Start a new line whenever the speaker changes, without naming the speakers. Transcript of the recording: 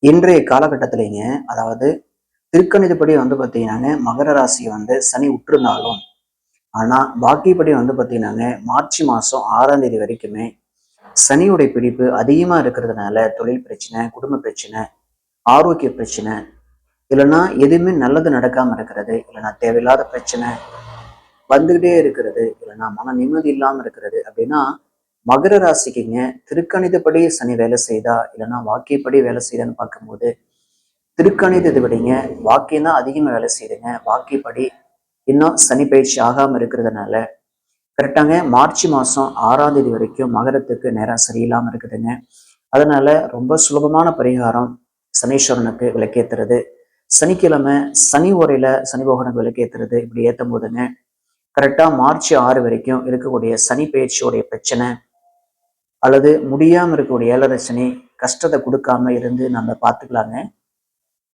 இன்றைய காலகட்டத்திலேங்க, அதாவது திருக்கணிதப்படி பார்த்தீங்கன்னாங்க, மகர ராசியை சனி உற்றிருந்தாலும், ஆனா பாக்கியப்படி பார்த்தீங்கன்னாங்க, மார்ச் மாசம் 6ஆம் தேதி வரைக்குமே சனியுடைய பிடிப்பு அதிகமா இருக்கிறதுனால, தொழில் பிரச்சனை, குடும்ப பிரச்சனை, ஆரோக்கிய பிரச்சனை, இல்லைன்னா எதுவுமே நல்லது நடக்காம இருக்கிறது, இல்லைன்னா தேவையில்லாத பிரச்சனை வந்துகிட்டே இருக்கிறது, இல்லைன்னா மன நிம்மதி இல்லாம இருக்கிறது அப்படின்னா, மகர ராசிக்குங்க திருக்கணிதப்படி சனி வேலை செய்தா, இல்லைன்னா வாக்கியப்படி வேலை செய்தான்னு பார்க்கும்போது, திருக்கணிதத்தை விடீங்க வாக்கியம் தான் அதிகமாக வேலை செய்யுதுங்க. வாக்கியப்படி இன்னும் சனி பயிற்சி ஆகாம இருக்கிறதுனால கரெக்டாங்க மார்ச் மாசம் 6ஆம் தேதி வரைக்கும் மகரத்துக்கு நேரம் சரியில்லாம இருக்குதுங்க. அதனால ரொம்ப சுலபமான பரிகாரம் சனீஸ்வரனுக்கு விளக்கேத்துறது. சனிக்கிழமை சனி ஓரையில சனி பகவானுக்கு விளக்கேத்துறது இப்படி ஏற்றும் போதுங்க கரெக்டா மார்ச் 6 வரைக்கும் இருக்கக்கூடிய சனி பயிற்சியோடைய பிரச்சனை அல்லது முடியாம இருக்கக்கூடிய ஏழரை சனி கஷ்டத்தை கொடுக்காம இருந்து நம்ம பார்த்துக்கலாங்க.